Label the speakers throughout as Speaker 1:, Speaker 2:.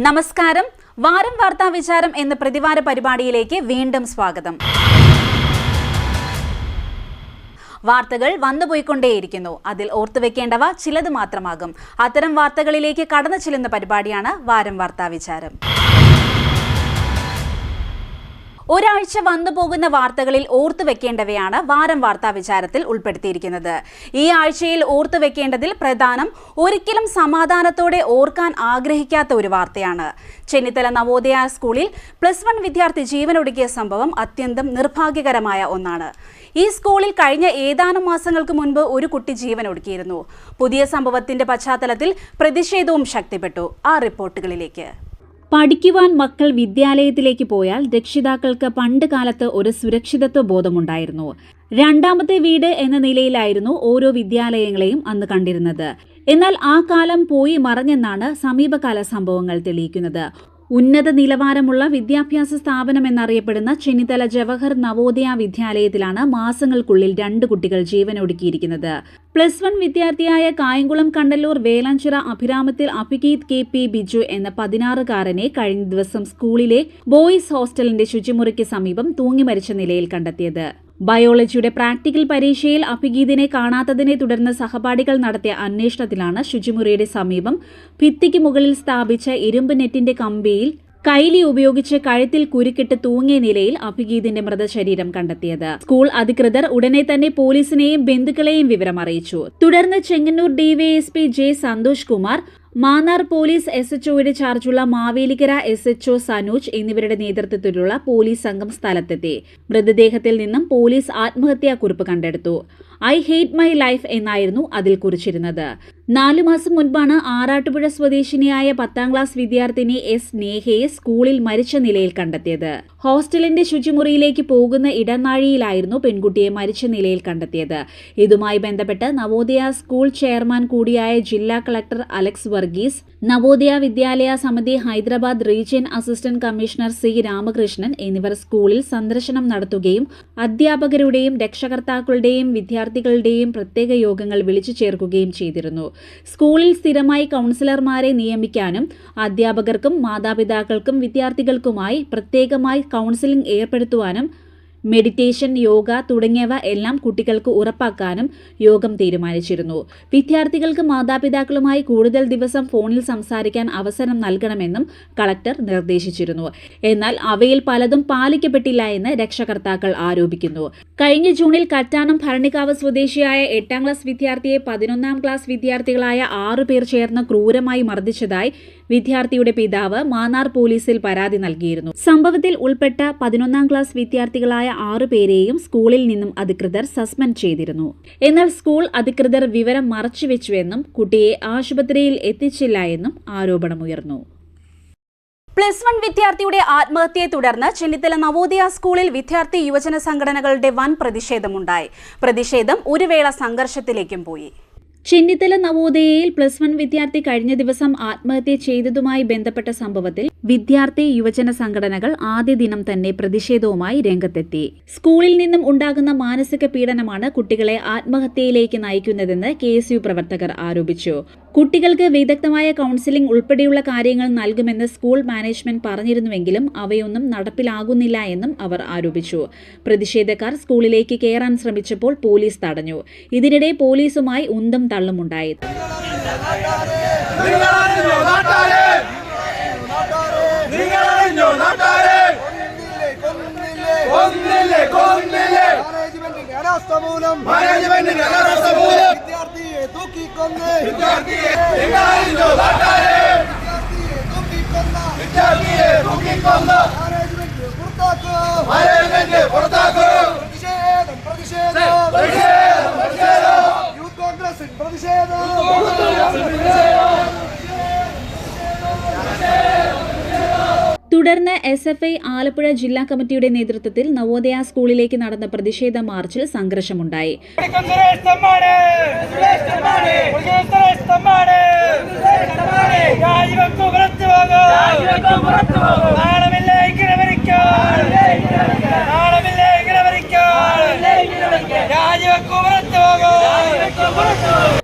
Speaker 1: നമസ്കാരം. വാരം വാർത്താ വിചാരം എന്ന പ്രതിവാര പരിപാടിയിലേക്ക് വീണ്ടും സ്വാഗതം. വാർത്തകൾ വന്നുപോയിക്കൊണ്ടേയിരിക്കുന്നു. അതിൽ ഓർത്തുവെക്കേണ്ടവ ചിലത് മാത്രമാകും. അത്തരം വാർത്തകളിലേക്ക് കടന്നു ചെല്ലുന്ന പരിപാടിയാണ് വാരം വാർത്താ വിചാരം. ഒരാഴ്ച വന്നുപോകുന്ന വാർത്തകളിൽ ഓർത്തുവെക്കേണ്ടവയാണ് വാരം വാർത്താ വിചാരത്തിൽ ഉൾപ്പെടുത്തിയിരിക്കുന്നത്. ഈ ആഴ്ചയിൽ ഓർത്തുവെക്കേണ്ടതിൽ പ്രധാനം ഒരിക്കലും സമാധാനത്തോടെ ഓർക്കാൻ ആഗ്രഹിക്കാത്ത ഒരു വാർത്തയാണ്. ചെന്നിത്തല നവോദയ സ്കൂളിൽ +1 വിദ്യാർത്ഥി ജീവനൊടുക്കിയ സംഭവം അത്യന്തം നിർഭാഗ്യകരമായ ഒന്നാണ്. ഈ സ്കൂളിൽ കഴിഞ്ഞ ഏതാനും മാസങ്ങൾക്ക് മുൻപ് ഒരു കുട്ടി ജീവനൊടുക്കിയിരുന്നു. പുതിയ സംഭവത്തിന്റെ പശ്ചാത്തലത്തിൽ പ്രതിഷേധവും ശക്തിപ്പെട്ടു. ആ റിപ്പോർട്ടുകളിലേക്ക്. പഠിക്കുവാൻ മക്കൾ വിദ്യാലയത്തിലേക്ക് പോയാൽ രക്ഷിതാക്കൾക്ക് പണ്ട് കാലത്ത് ഒരു സുരക്ഷിതത്വ ബോധമുണ്ടായിരുന്നു. രണ്ടാമത്തെ വീട് എന്ന നിലയിലായിരുന്നു ഓരോ വിദ്യാലയങ്ങളെയും അന്ന് കണ്ടിരുന്നത്. എന്നാൽ ആ കാലം പോയി മറഞ്ഞെന്നാണ് സമീപകാല സംഭവങ്ങൾ തെളിയിക്കുന്നത്. ഉന്നത നിലവാരമുള്ള വിദ്യാഭ്യാസ സ്ഥാപനം എന്നറിയപ്പെടുന്ന ചെന്നിത്തല ജവഹർ നവോദയ വിദ്യാലയത്തിലാണ് മാസങ്ങൾക്കുള്ളിൽ 2 കുട്ടികൾ ജീവനൊടുക്കിയിരിക്കുന്നത്. +1 വിദ്യാർത്ഥിയായ കായംകുളം കണ്ടല്ലൂർ വേലാഞ്ചിറ അഭിരാമത്തിൽ അഭിഗീത് KP ബിജു എന്ന 16-കാരനെ കഴിഞ്ഞ ദിവസം സ്കൂളിലെ ബോയ്സ് ഹോസ്റ്റലിന്റെ ശുചിമുറിക്ക് സമീപം തൂങ്ങി മരിച്ച നിലയിൽ കണ്ടെത്തിയത്. ബയോളജിയുടെ പ്രാക്ടിക്കൽ പരീക്ഷയിൽ അഭിഗീതിനെ കാണാത്തതിനെ തുടർന്ന് സഹപാഠികൾ നടത്തിയ അന്വേഷണത്തിലാണ് ശുചിമുറിയുടെ സമീപം ഭിത്തിക്ക് മുകളിൽ സ്ഥാപിച്ച ഇരുമ്പ് നെറ്റിന്റെ കമ്പിയിൽ കൈലി ഉപയോഗിച്ച് കഴുത്തിൽ കുരുക്കിട്ട് തൂങ്ങിയ നിലയിൽ അഭിഗീതിന്റെ മൃതശരീരം കണ്ടെത്തിയത്. സ്കൂൾ അധികൃതർ ഉടനെ തന്നെ പോലീസിനെയും ബന്ധുക്കളെയും വിവരം അറിയിച്ചു. തുടർന്ന് Chengannur DYSP J Santhosh Kumar, Mannar police SHOയുടെ ചാർജുള്ള മാവേലിക്കര SHO സനൂജ് എന്നിവരുടെ നേതൃത്വത്തിലുള്ള പോലീസ് സംഘം സ്ഥലത്തെത്തി. മൃതദേഹത്തിൽ നിന്നും പോലീസ് ആത്മഹത്യാക്കുറിപ്പ് കണ്ടെടുത്തു. ഐ ഹേറ്റ് മൈ ലൈഫ് എന്നായിരുന്നു അതിൽ കുറിച്ചിരുന്നത്. 4 മാസം മുൻപാണ് ആറാട്ടുപുഴ സ്വദേശിനിയായ 10ാം ക്ലാസ് വിദ്യാർത്ഥിനി S നേഹയെ സ്കൂളിൽ മരിച്ച നിലയിൽ കണ്ടെത്തിയത്. ഹോസ്റ്റലിന്റെ ശുചിമുറിയിലേക്ക് പോകുന്ന ഇടനാഴിയിലായിരുന്നു പെൺകുട്ടിയെ മരിച്ച നിലയിൽ കണ്ടെത്തിയത്. ഇതുമായി ബന്ധപ്പെട്ട് നവോദയ സ്കൂൾ ചെയർമാൻ കൂടിയായ ജില്ലാ കളക്ടർ അലക്സ് വർഗീസ്, നവോദയ വിദ്യാലയ സമിതി Hyderabad region assistant commissioner C Ramakrishnan എന്നിവർ സ്കൂളിൽ സന്ദർശനം നടത്തുകയും അധ്യാപകരുടെയും രക്ഷകർത്താക്കളുടെയും വിദ്യാർത്ഥികളുടെയും പ്രത്യേക യോഗങ്ങൾ വിളിച്ചു ചേർക്കുകയും ചെയ്തിരുന്നു. സ്കൂളിൽ സ്ഥിരമായി കൗൺസിലർമാരെ നിയമിക്കാനും അധ്യാപകർക്കും മാതാപിതാക്കൾക്കും വിദ്യാർത്ഥികൾക്കുമായി പ്രത്യേകമായി കൗൺസിലിംഗ് ഏർപ്പെടുത്തുവാനും മെഡിറ്റേഷൻ, യോഗ തുടങ്ങിയവ എല്ലാം കുട്ടികൾക്ക് ഉറപ്പാക്കാനും യോഗം തീരുമാനിച്ചിരുന്നു. വിദ്യാർത്ഥികൾക്ക് മാതാപിതാക്കളുമായി കൂടുതൽ ദിവസം ഫോണിൽ സംസാരിക്കാൻ അവസരം നൽകണമെന്നും കളക്ടർ നിർദ്ദേശിച്ചിരുന്നു. എന്നാൽ അവയിൽ പലതും പാലിക്കപ്പെട്ടില്ല എന്ന് രക്ഷകർത്താക്കൾ ആരോപിക്കുന്നു. കഴിഞ്ഞ ജൂണിൽ കറ്റാനം ഭരണിക്കാവ് സ്വദേശിയായ 8ാം ക്ലാസ് വിദ്യാർത്ഥിയെ 11ാം ക്ലാസ് വിദ്യാർത്ഥികളായ 6 പേർ ചേർന്ന് ക്രൂരമായി മർദ്ദിച്ചതായി വിദ്യാർത്ഥിയുടെ പിതാവ് മാന്നാർ പോലീസിൽ പരാതി നൽകിയിരുന്നു. സംഭവത്തിൽ ഉൾപ്പെട്ട 11ാം ക്ലാസ് വിദ്യാർത്ഥികളായ 6 പേരെയും സ്കൂളിൽ നിന്നും അധികൃതർ സസ്പെൻഡ് ചെയ്തിരുന്നു. എന്നാൽ സ്കൂൾ അധികൃതർ വിവരം മറച്ചുവെച്ചുവെന്നും കുട്ടിയെ ആശുപത്രിയിൽ എത്തിച്ചില്ല എന്നും ആരോപണമുയർന്നു. +1 വിദ്യാർത്ഥിയുടെ ആത്മഹത്യയെ തുടർന്ന് ചെന്നിത്തല നവോദയ സ്കൂളിൽ വിദ്യാർത്ഥി യുവജന സംഘടനകളുടെ വൻ പ്രതിഷേധമുണ്ടായി. പ്രതിഷേധം ഒരു വേള സംഘർഷത്തിലേക്കും പോയി. ചെന്നിത്തല നവോദയയിൽ +1 വിദ്യാർത്ഥി കഴിഞ്ഞ ദിവസം ആത്മഹത്യ ചെയ്തതുമായി ബന്ധപ്പെട്ട സംഭവത്തിൽ വിദ്യാർത്ഥി യുവജന സംഘടനകൾ ആദ്യ ദിനം തന്നെ പ്രതിഷേധവുമായി രംഗത്തെത്തി. സ്കൂളിൽ നിന്നും ഉണ്ടാകുന്ന മാനസിക പീഡനമാണ് കുട്ടികളെ ആത്മഹത്യയിലേക്ക് നയിക്കുന്നതെന്ന് KSU പ്രവർത്തകർ ആരോപിച്ചു. കുട്ടികൾക്ക് വിദഗ്ധമായ കൗൺസിലിംഗ് ഉൾപ്പെടെയുള്ള കാര്യങ്ങൾ നൽകുമെന്ന് സ്കൂൾ മാനേജ്മെന്റ് പറഞ്ഞിരുന്നുവെങ്കിലും അവയൊന്നും നടപ്പിലാകുന്നില്ല എന്നും അവർ ആരോപിച്ചു. പ്രതിഷേധക്കാർ സ്കൂളിലേക്ക് കയറാൻ ശ്രമിച്ചപ്പോൾ പോലീസ് തടഞ്ഞു. ഇതിനിടെ പോലീസുമായി ഉന്തും തള്ളുമുണ്ടായി. തുടർന്ന് SFI ആലപ്പുഴ ജില്ലാ കമ്മിറ്റിയുടെ നേതൃത്വത്തിൽ നവോദയ സ്കൂളിലേക്ക് നടന്ന പ്രതിഷേധ മാർച്ചിൽ സംഘർഷമുണ്ടായി.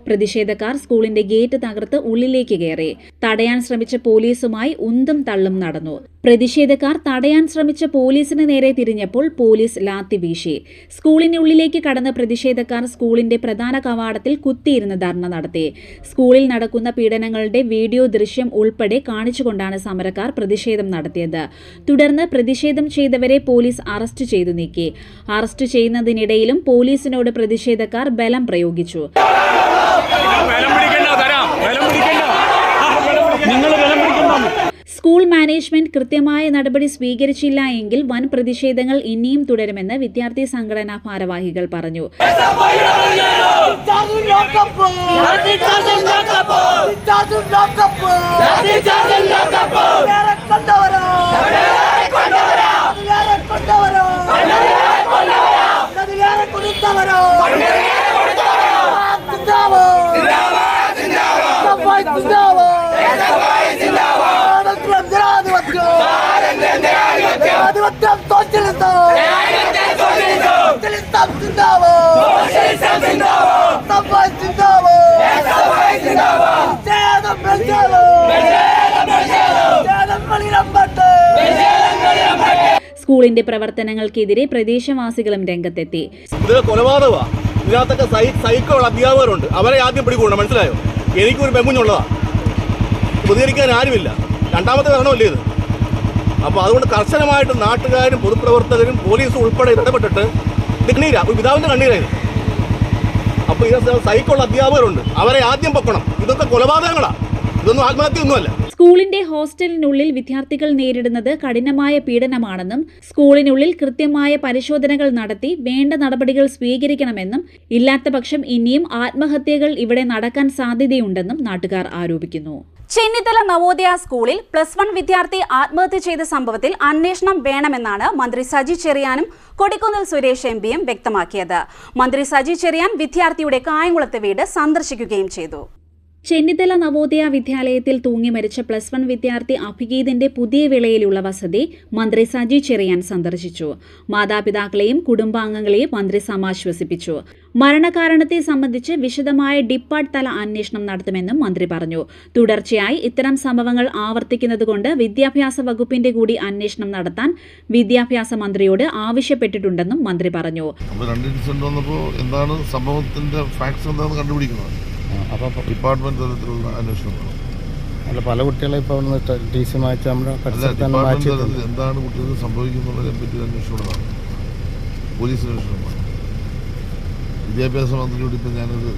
Speaker 1: പ്രതിഷേധക്കാർ സ്കൂളിന്റെ ഗേറ്റ് തകർത്ത് ഉള്ളിലേക്ക് കയറി. തടയാൻ ശ്രമിച്ച പോലീസുമായി ഉന്തും തള്ളും നടന്നു. പ്രതിഷേധക്കാർ തടയാൻ ശ്രമിച്ച പോലീസിന് നേരെ തിരിഞ്ഞപ്പോൾ പോലീസ് ലാത്തി വീശി. സ്കൂളിനുള്ളിലേക്ക് കടന്ന പ്രതിഷേധക്കാർ സ്കൂളിന്റെ പ്രധാന കവാടത്തിൽ കുത്തിയിരുന്ന് ധർണ നടത്തി. സ്കൂളിൽ നടക്കുന്ന പീഡനങ്ങളുടെ വീഡിയോ ദൃശ്യം ഉൾപ്പെടെ കാണിച്ചുകൊണ്ടാണ് സമരക്കാർ പ്രതിഷേധം നടത്തിയത്. തുടർന്ന് പ്രതിഷേധം ചെയ്തവരെ പോലീസ് അറസ്റ്റ് ചെയ്തു നീക്കി. അറസ്റ്റ് ചെയ്യുന്നതിനിടയിലും പോലീസിനോട് പ്രതിഷേധക്കാർ ബലം പ്രയോഗിച്ചു. സ്കൂൾ മാനേജ്മെന്റ് കൃത്യമായ നടപടി സ്വീകരിച്ചില്ല എങ്കിൽ വൻ പ്രതിഷേധങ്ങൾ ഇനിയും തുടരുമെന്ന് വിദ്യാർത്ഥി സംഘടനാ ഭാരവാഹികൾ പറഞ്ഞു. സ്കൂളിന്റെ പ്രവർത്തനങ്ങൾക്കെതിരെ പ്രദേശവാസികളും രംഗത്തെത്തി.
Speaker 2: കൊലപാതകമാണ്. ഇതിനകത്തൊക്കെ സൈക്കോ അധ്യാപകരുണ്ട്. അവരെ ആദ്യം പിടികൂടണം. മനസ്സിലായോ? എനിക്കൊരു പെങ്കുഞ്ഞുള്ളതാണ്. പ്രതികരിക്കാൻ ആരുമില്ല. രണ്ടാമത്തെ കാരണമല്ലേ ഇത്. അപ്പോൾ അതുകൊണ്ട് കർശനമായിട്ട് നാട്ടുകാരും പൊതുപ്രവർത്തകരും പോലീസും ഉൾപ്പെടെ ഇടപെട്ടിട്ട് കണ്ണീരാ, ഒരു പിതാവിൻ്റെ കണ്ണീരായിരുന്നു. അപ്പോൾ ഇത് സൈക്കോ അധ്യാപകരുണ്ട്. അവരെ ആദ്യം പൊക്കണം. ഇതൊക്കെ കൊലപാതകങ്ങളാണ്. ഇതൊന്നും ആത്മഹത്യയൊന്നുമല്ല.
Speaker 1: സ്കൂളിന്റെ ഹോസ്റ്റലിനുള്ളിൽ വിദ്യാർത്ഥികൾ നേരിടുന്നത് കഠിനമായ പീഡനമാണെന്നും സ്കൂളിനുള്ളിൽ കൃത്യമായ പരിശോധനകൾ നടത്തി വേണ്ട നടപടികൾ സ്വീകരിക്കണമെന്നും ഇല്ലാത്തപക്ഷം ഇനിയും ആത്മഹത്യകൾ ഇവിടെ നടക്കാൻ സാധ്യതയുണ്ടെന്നും നാട്ടുകാർ ആരോപിക്കുന്നു. ചെന്നിത്തല നവോദയ സ്കൂളിൽ +1 വിദ്യാർത്ഥി ആത്മഹത്യ ചെയ്ത സംഭവത്തിൽ അന്വേഷണം വേണമെന്നാണ് മന്ത്രി സജി ചെറിയാനും കൊടിക്കുന്നിൽ സുരേഷ് എംപിയും വ്യക്തമാക്കിയത്. മന്ത്രി സജി ചെറിയാൻ വിദ്യാർത്ഥിയുടെ കായംകുളത്തെ വീട് സന്ദർശിക്കുകയും ചെയ്തു. ചെന്നിത്തല നവോദയ വിദ്യാലയത്തിൽ തൂങ്ങി മരിച്ച +1 വിദ്യാർത്ഥി അഭിഗീതിന്റെ പുതിയ വിളയിലുള്ള വസതി മന്ത്രി സജി ചെറിയാൻ സന്ദർശിച്ചു. മാതാപിതാക്കളെയും കുടുംബാംഗങ്ങളെയും മന്ത്രി സമാശ്വസിപ്പിച്ചു. മരണകാരണത്തെ സംബന്ധിച്ച് വിശദമായ ഡിപ്പാർട്ട് തല അന്വേഷണം നടത്തുമെന്നും മന്ത്രി പറഞ്ഞു. തുടർച്ചയായി ഇത്തരം സംഭവങ്ങൾ ആവർത്തിക്കുന്നതുകൊണ്ട് വിദ്യാഭ്യാസ വകുപ്പിന്റെ കൂടി അന്വേഷണം നടത്താൻ വിദ്യാഭ്യാസ മന്ത്രിയോട് ആവശ്യപ്പെട്ടിട്ടുണ്ടെന്നും മന്ത്രി പറഞ്ഞു.
Speaker 3: എന്താണ് സംഭവത്തിന്റെ ഫാക്ട്സ് എന്താണെന്ന് കണ്ടുപിടിക്കുന്നത്. അപ്പോൾ ഡിപ്പാർട്ട്മെന്റ് തലത്തിലുള്ള അന്വേഷണം
Speaker 4: അല്ല, പല കുട്ടികളെ ഇപ്പോൾ ടി സി മാറ്റി നമ്മുടെ
Speaker 3: എന്താണ് കുട്ടികൾക്ക് സംഭവിക്കുന്നതിനെ പറ്റി അന്വേഷണമാണ്, പോലീസ് അന്വേഷണമാണ്. വിദ്യാഭ്യാസ മന്ത്രിയോട് ഇപ്പം ഞാനത്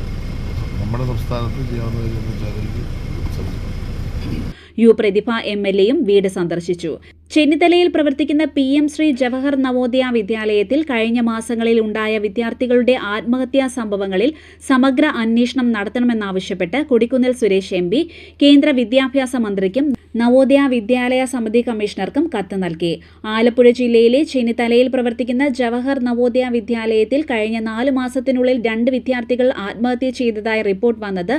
Speaker 3: നമ്മുടെ സംസ്ഥാനത്ത് ചെയ്യാവുന്ന കാര്യം വെച്ചാൽ
Speaker 1: യു പ്രതിഭ MLAയും വീട് സന്ദർശിച്ചു. ചെന്നിത്തലയിൽ പ്രവർത്തിക്കുന്ന PM ശ്രീ ജവഹർ നവോദയ വിദ്യാലയത്തിൽ കഴിഞ്ഞ മാസങ്ങളിൽ ഉണ്ടായ വിദ്യാർത്ഥികളുടെ ആത്മഹത്യാ സംഭവങ്ങളിൽ സമഗ്ര അന്വേഷണം നടത്തണമെന്നാവശ്യപ്പെട്ട് കൊടിക്കുന്നിൽ സുരേഷ് MP കേന്ദ്ര വിദ്യാഭ്യാസ മന്ത്രിക്കും നവോദയ വിദ്യാലയ സമിതി കമ്മീഷണർക്കും കത്ത് നൽകി. ആലപ്പുഴ ജില്ലയിലെ ചെന്നിത്തലയിൽ പ്രവർത്തിക്കുന്ന ജവഹർ നവോദയ വിദ്യാലയത്തിൽ കഴിഞ്ഞ 4 മാസത്തിനുള്ളിൽ 2 വിദ്യാർത്ഥികൾ ആത്മഹത്യ ചെയ്തതായി റിപ്പോർട്ട് വന്നത്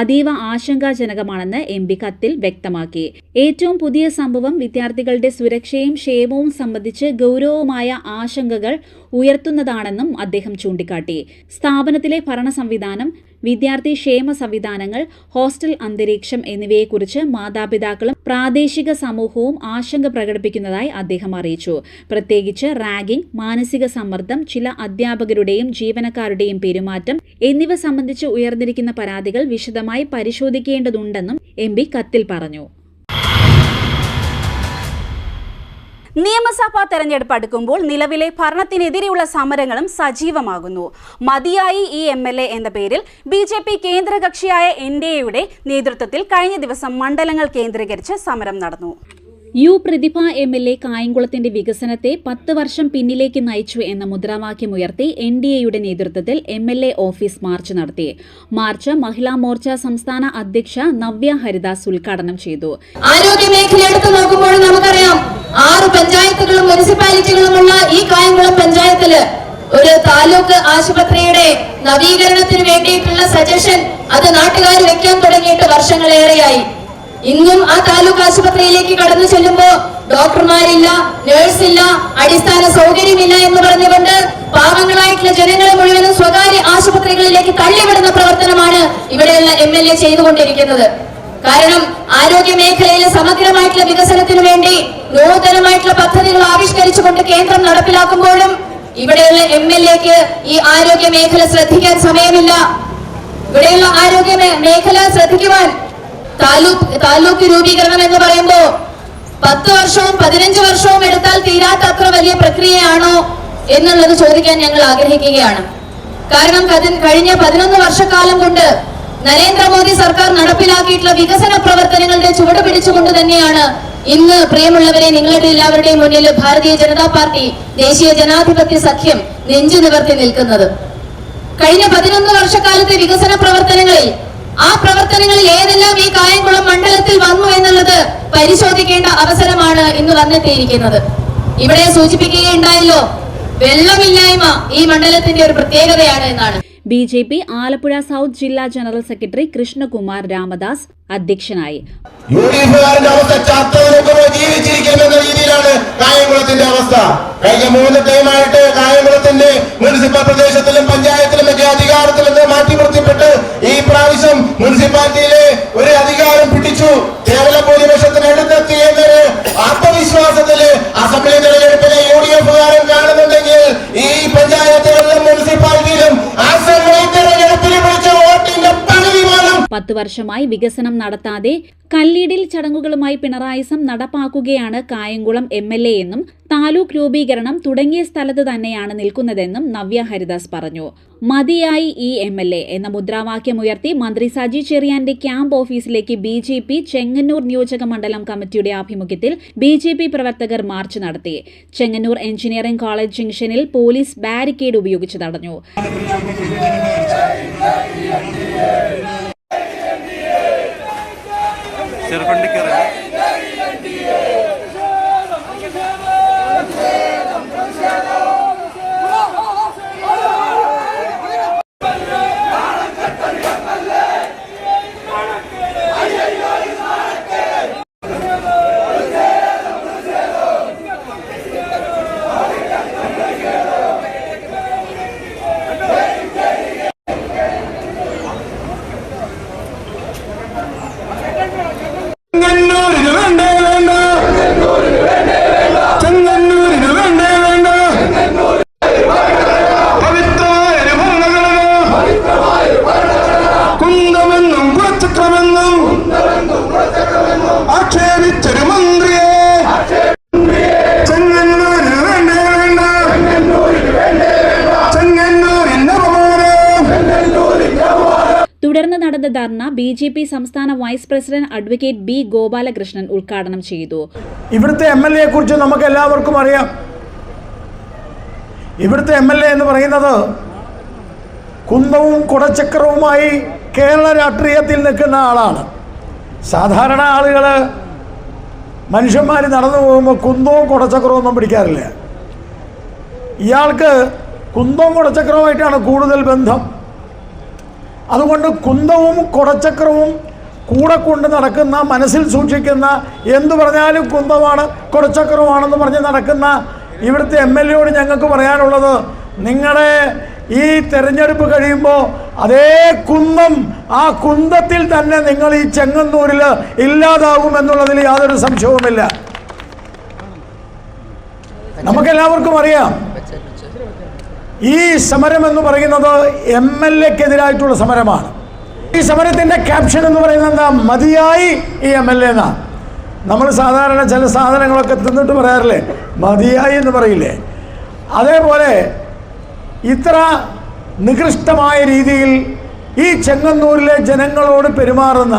Speaker 1: അതീവ ആശങ്കാജനകമാണെന്ന് MP കത്തിൽ വ്യക്തമാക്കി. ഏറ്റവും പുതിയ സംഭവം വിദ്യാർത്ഥികളുടെ സുരക്ഷയും ക്ഷേമവും സംബന്ധിച്ച് ഗൗരവമായ ആശങ്കകൾ ഉയർത്തുന്നതാണെന്നും അദ്ദേഹം ചൂണ്ടിക്കാട്ടി. സ്ഥാപനത്തിലെ ഭരണ സംവിധാനം, വിദ്യാർത്ഥി ക്ഷേമ സംവിധാനങ്ങൾ, ഹോസ്റ്റൽ അന്തരീക്ഷം എന്നിവയെക്കുറിച്ച് മാതാപിതാക്കളും പ്രാദേശിക സമൂഹവും ആശങ്ക പ്രകടിപ്പിക്കുന്നതായി അദ്ദേഹം അറിയിച്ചു. പ്രത്യേകിച്ച് റാഗിംഗ്, മാനസിക സമ്മർദ്ദം, ചില അധ്യാപകരുടെയും ജീവനക്കാരുടെയും പെരുമാറ്റം എന്നിവ സംബന്ധിച്ച് ഉയർന്നിരിക്കുന്ന പരാതികൾ വിശദമായി പരിശോധിക്കേണ്ടതുണ്ടെന്നും MP കത്തിൽ പറഞ്ഞു. നിയമസഭാ തെരഞ്ഞെടുപ്പ് അടുക്കുമ്പോൾ നിലവിലെ ഭരണത്തിനെതിരെയുള്ള സമരങ്ങളും സജീവമാകുന്നു. മതിയായി ഈ MLA എന്ന പേരിൽ BJP കേന്ദ്ര കക്ഷിയായ NDAയുടെ നേതൃത്വത്തിൽ കഴിഞ്ഞ ദിവസം മണ്ഡലങ്ങൾ കേന്ദ്രീകരിച്ച് സമരം നടന്നു. യു പ്രതിഭ MLA കായംകുളത്തിന്റെ വികസനത്തെ 10 വർഷം പിന്നിലേക്ക് നയിച്ചു എന്ന മുദ്രാവാക്യമുയർത്തി NDAയുടെ നേതൃത്വത്തിൽ MLA ഓഫീസ് മാർച്ച് നടത്തി. മാർച്ച് മഹിളാ മോർച്ച സംസ്ഥാന അധ്യക്ഷ നവ്യ ഹരിദാസ് ഉദ്ഘാടനം ചെയ്തു.
Speaker 5: ആരോഗ്യ മേഖല എടുത്തു നോക്കുമ്പോൾ നമുക്കറിയാം 6 പഞ്ചായത്തുകളും മുനിസിപ്പാലിറ്റികളുമുള്ള ഈ കായംകുളം പഞ്ചായത്തില് ഒരു താലൂക്ക് ആശുപത്രിയുടെ നവീകരണത്തിന് വേണ്ടിയിട്ടുള്ള സജഷൻ അത് നാട്ടുകാർ വെക്കാൻ തുടങ്ങിയിട്ട് വർഷങ്ങളേറെയായി. ഇന്നും ആ താലൂക്ക് ആശുപത്രിയിലേക്ക് കടന്നു ചെല്ലുമ്പോൾ ഡോക്ടർമാരില്ല, നഴ്സില്ല, അടിസ്ഥാന സൗകര്യമില്ല എന്ന് പറഞ്ഞുകൊണ്ട് പാവങ്ങളായിട്ടുള്ള ജനങ്ങളെ മുഴുവനും സ്വകാര്യ ആശുപത്രികളിലേക്ക് തള്ളിവിടുന്ന പ്രവർത്തനമാണ് ഇവിടെയുള്ള MLA ചെയ്തുകൊണ്ടിരിക്കുന്നത്. കാരണം ആരോഗ്യ മേഖലയിലെ സമഗ്രമായിട്ടുള്ള വികസനത്തിനു വേണ്ടി നൂതനമായിട്ടുള്ള പദ്ധതികൾ ആവിഷ്കരിച്ചുകൊണ്ട് കേന്ദ്രം നടപ്പിലാക്കുമ്പോഴും ഇവിടെയുള്ള MLAക്ക് ഈ ആരോഗ്യ മേഖല ശ്രദ്ധിക്കാൻ സമയമില്ല. ഇവിടെയുള്ള ആരോഗ്യ മേഖല ശ്രദ്ധിക്കുവാൻ താലൂക്ക് രൂപീകരണം എന്ന് പറയുമ്പോ 10 വർഷവും 15 വർഷവും എടുത്താൽ തീരാത്ത അത്ര വലിയ പ്രക്രിയയാണോ എന്നുള്ളത് ചോദിക്കാൻ ഞങ്ങൾ ആഗ്രഹിക്കുകയാണ്. കാരണം കഴിഞ്ഞ 11 വർഷക്കാലം കൊണ്ട് നരേന്ദ്രമോദി സർക്കാർ നടപ്പിലാക്കിയിട്ടുള്ള വികസന പ്രവർത്തനങ്ങളുടെ ചുവട് പിടിച്ചുകൊണ്ട് തന്നെയാണ് ഇന്ന് പ്രിയമുള്ളവരെ നിങ്ങളുടെ എല്ലാവരുടെയും മുന്നിൽ ഭാരതീയ ജനതാ പാർട്ടി ദേശീയ ജനാധിപത്യ സഖ്യം നെഞ്ചു നിവർത്തി നിൽക്കുന്നത്. കഴിഞ്ഞ 11 വർഷക്കാലത്തെ വികസന പ്രവർത്തനങ്ങളിൽ ആ പ്രവർത്തനങ്ങളിൽ ഏതെല്ലാം ഈ കായംകുളം മണ്ഡലത്തിൽ വന്നു എന്നുള്ളത് പരിശോധിക്കേണ്ട അവസരമാണ് ഇന്ന് വന്നെത്തിയിരിക്കുന്നത്. ഇവിടെ സൂചിപ്പിക്കുകയുണ്ടായല്ലോ, വെള്ളമില്ലായ്മ ഈ മണ്ഡലത്തിന്റെ ഒരു പ്രത്യേകതയാണ് എന്നാണ്.
Speaker 1: BJP ആലപ്പുഴ സൗത്ത് ജില്ലാ ജനറൽ സെക്രട്ടറി കൃഷ്ണകുമാർ രാമദാസ് അധ്യക്ഷനായി.
Speaker 6: യുഡിഎഫുകാരുടെ അവസ്ഥ ചത്തവരൊക്കെ ജീവിച്ചിരിക്കുമെന്ന രീതിയിലാണ് കായംകുളത്തിന്റെ അവസ്ഥ. കഴിഞ്ഞ 3 ടൈമായിട്ട് കായംകുളത്തിന്റെ മുനിസിപ്പൽ പ്രദേശത്തിലും പഞ്ചായത്തിലും ഒക്കെ അധികാരത്തിൽ നിന്ന് മാറ്റിനിർത്തിപ്പെട്ട് ഈ പ്രാവശ്യം മുനിസിപ്പാലിറ്റിയിലെ ഒരു അധികാരം പിടിച്ചു കേവല ഭൂരിപക്ഷത്തിന് എടുത്തെത്തി എന്നൊരു ആത്മവിശ്വാസത്തില് അസംബ്ലി തെരഞ്ഞെടുപ്പിലെ UDF-കാരൻ കാണുന്നുണ്ടെങ്കിൽ ഈ പഞ്ചായത്തുകളിലും മുനിസിപ്പാലിറ്റിയിലും അസംബ്ലി തെരഞ്ഞെടുപ്പിൽ വിളിച്ച വോട്ടിന്റെ പകുതി പോലും
Speaker 1: 10 വർഷമായി വികസനം നടത്താതെ കല്ലീടിൽ ചടങ്ങുകളുമായി പിണറായിസം നടപ്പാക്കുകയാണ് കായംകുളം MLA എന്നും താലൂക്ക് രൂപീകരണം തുടങ്ങിയ സ്ഥലത്ത് തന്നെയാണ് നിൽക്കുന്നതെന്നും നവ്യ ഹരിദാസ് പറഞ്ഞു. മതിയായി ഈ MLA എന്ന മുദ്രാവാക്യം ഉയർത്തി മന്ത്രി സജി ചെറിയാന്റെ ക്യാമ്പ് ഓഫീസിലേക്ക് BJP ചെങ്ങന്നൂർ നിയോജക മണ്ഡലം കമ്മിറ്റിയുടെ ആഭിമുഖ്യത്തിൽ BJP പ്രവർത്തകർ മാർച്ച് നടത്തി. ചെങ്ങന്നൂർ എഞ്ചിനീയറിംഗ് കോളേജ് ജംഗ്ഷനിൽ പോലീസ് ബാരിക്കേഡ് ഉപയോഗിച്ച് തടഞ്ഞു. തുടർന്ന് നടന്ന ധർണ BJP സംസ്ഥാന vice president advocate B Gopalakrishnan ഉദ്ഘാടനം ചെയ്തു.
Speaker 7: ഇവിടുത്തെ MLA കുറിച്ച് നമുക്ക് എല്ലാവർക്കും അറിയാം. ഇവിടുത്തെ MLA എന്ന് പറയുന്നത് കുന്തവും കുടച്ചക്രവുമായി കേരള രാഷ്ട്രീയത്തിൽ നിൽക്കുന്ന ആളാണ്. സാധാരണ ആളുകൾ മനുഷ്യന്മാർ നടന്നു പോകുമ്പോൾ കുന്തവും കുടച്ചക്രവും ഒന്നും പിടിക്കാറില്ല. ഇയാൾക്ക് കുന്തവും കുടച്ചക്രവുമായിട്ടാണ് കൂടുതൽ ബന്ധം. അതുകൊണ്ട് കുന്തവും കുടച്ചക്രവും കൂടെ കൊണ്ട് നടക്കുന്ന, മനസ്സിൽ സൂക്ഷിക്കുന്ന, എന്തു പറഞ്ഞാലും കുന്തമാണ് കുടച്ചക്രവുമാണെന്ന് പറഞ്ഞ് നടക്കുന്ന ഇവിടുത്തെ MLAയോട് ഞങ്ങൾക്ക് പറയാനുള്ളത്, നിങ്ങളുടെ ഈ തെരഞ്ഞെടുപ്പ് കഴിയുമ്പോൾ അതേ കുന്തം, ആ കുന്തത്തിൽ തന്നെ നിങ്ങൾ ഈ ചെങ്ങന്നൂരിൽ ഇല്ലാതാവുമെന്നുള്ളതിൽ യാതൊരു സംശയവുമില്ല. നമുക്കെല്ലാവർക്കും അറിയാം, ഈ സമരം എന്ന് പറയുന്നത് MLAക്കെതിരായിട്ടുള്ള സമരമാണ്. ഈ സമരത്തിൻ്റെ ക്യാപ്ഷൻ എന്ന് പറയുന്നത് എന്താ? മതിയായി ഈ MLA എന്നാ. നമ്മൾ സാധാരണ ചില സാധനങ്ങളൊക്കെ തിന്നിട്ട് പറയാറില്ലേ, മതിയായി എന്ന് പറയില്ലേ? അതേപോലെ ഇത്ര നികൃഷ്ടമായ രീതിയിൽ ഈ ചെങ്ങന്നൂരിലെ ജനങ്ങളോട് പെരുമാറുന്ന,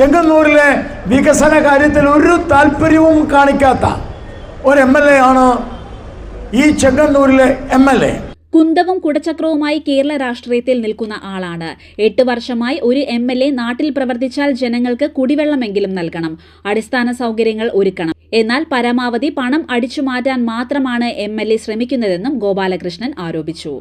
Speaker 7: ചെങ്ങന്നൂരിലെ വികസന കാര്യത്തിൽ ഒരു താല്പര്യവും കാണിക്കാത്ത ഒരു MLA ആണ് ഈ ചെങ്ങന്നൂരിലെ MLA.
Speaker 1: കുന്തവും കുടച്ചക്രവുമായി കേരള രാഷ്ട്രീയത്തിൽ നിൽക്കുന്ന ആളാണ്. 8 വർഷമായി ഒരു MLA നാട്ടിൽ പ്രവർത്തിച്ചാൽ ജനങ്ങൾക്ക് കുടിവെള്ളമെങ്കിലും നൽകണം, അടിസ്ഥാന സൗകര്യങ്ങൾ ഒരുക്കണം. എന്നാൽ പരമാവധി പണം അടിച്ചു മാറ്റാൻ മാത്രമാണ് MLA ശ്രമിക്കുന്നതെന്നും ഗോപാലകൃഷ്ണൻ ആരോപിച്ചു.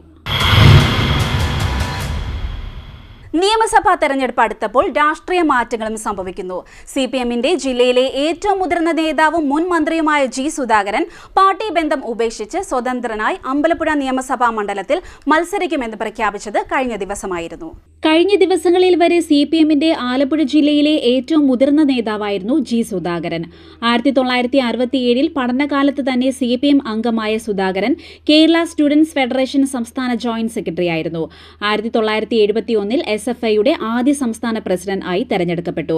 Speaker 1: നിയമസഭാ തെരഞ്ഞെടുപ്പ് അടുത്തപ്പോൾ രാഷ്ട്രീയ മാറ്റങ്ങളും സംഭവിക്കുന്നു. CPM-ന്റെ ജില്ലയിലെ ഏറ്റവും മുതിർന്ന നേതാവും മുൻ മന്ത്രിയുമായ G. സുധാകരൻ പാർട്ടി ബന്ധം ഉപേക്ഷിച്ച് സ്വതന്ത്രനായി അമ്പലപ്പുഴ നിയമസഭാ മണ്ഡലത്തിൽ മത്സരിക്കുമെന്ന് പ്രഖ്യാപിച്ചത് കഴിഞ്ഞ ദിവസമായിരുന്നു. കഴിഞ്ഞ ദിവസങ്ങളിൽ വരെ CPM-ന്റെ ആലപ്പുഴ ജില്ലയിലെ ഏറ്റവും മുതിർന്ന നേതാവായിരുന്നു G. സുധാകരൻ. 1967 പഠനകാലത്ത് തന്നെ CPM അംഗമായ സുധാകരൻ കേരള സ്റ്റുഡൻസ് ഫെഡറേഷൻ സംസ്ഥാന ജോയിന്റ് സെക്രട്ടറിയായിരുന്നു. 1971 SFIയുടെ ആദ്യ സംസ്ഥാന പ്രസിഡന്റ് ആയി തെരഞ്ഞെടുക്കപ്പെട്ടു.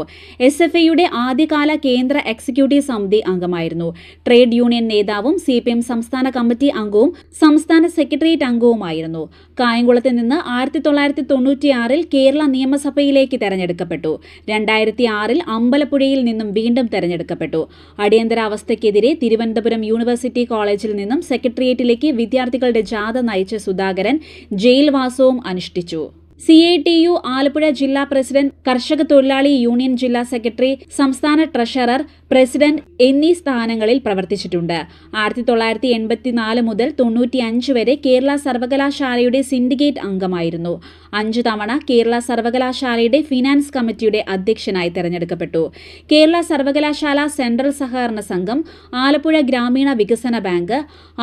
Speaker 1: SFIയുടെ ആദ്യകാല കേന്ദ്ര എക്സിക്യൂട്ടീവ് സമിതി അംഗമായിരുന്നു. ട്രേഡ് യൂണിയൻ നേതാവും CPM സംസ്ഥാന കമ്മിറ്റി അംഗവും സംസ്ഥാന സെക്രട്ടേറിയറ്റ് അംഗവുമായിരുന്നു. കായംകുളത്ത് നിന്ന് 1996 കേരള നിയമസഭയിലേക്ക് തെരഞ്ഞെടുക്കപ്പെട്ടു. 2006 അമ്പലപ്പുഴയിൽ നിന്നും വീണ്ടും തെരഞ്ഞെടുക്കപ്പെട്ടു. അടിയന്തരാവസ്ഥയ്ക്കെതിരെ തിരുവനന്തപുരം യൂണിവേഴ്സിറ്റി കോളേജിൽ നിന്നും സെക്രട്ടേറിയറ്റിലേക്ക് വിദ്യാർത്ഥികളുടെ ജാഥ നയിച്ച സുധാകരൻ ജയിൽവാസവും അനുഷ്ഠിച്ചു. CITU ആലപ്പുഴ ജില്ലാ പ്രസിഡന്റ്, കർഷക തൊഴിലാളി യൂണിയൻ ജില്ലാ സെക്രട്ടറി, സംസ്ഥാന ട്രഷറർ, പ്രസിഡന്റ് എന്നീ സ്ഥാനങ്ങളിൽ പ്രവർത്തിച്ചിട്ടുണ്ട്. 1984 മുതൽ 95 വരെ കേരള സർവകലാശാലയുടെ സിൻഡിക്കേറ്റ് അംഗമായിരുന്നു. 5 തവണ കേരള സർവകലാശാലയുടെ ഫിനാൻസ് കമ്മിറ്റിയുടെ അധ്യക്ഷനായി തെരഞ്ഞെടുക്കപ്പെട്ടു. കേരള സർവകലാശാല സെൻട്രൽ സഹകരണ സംഘം, ആലപ്പുഴ ഗ്രാമീണ വികസന ബാങ്ക്,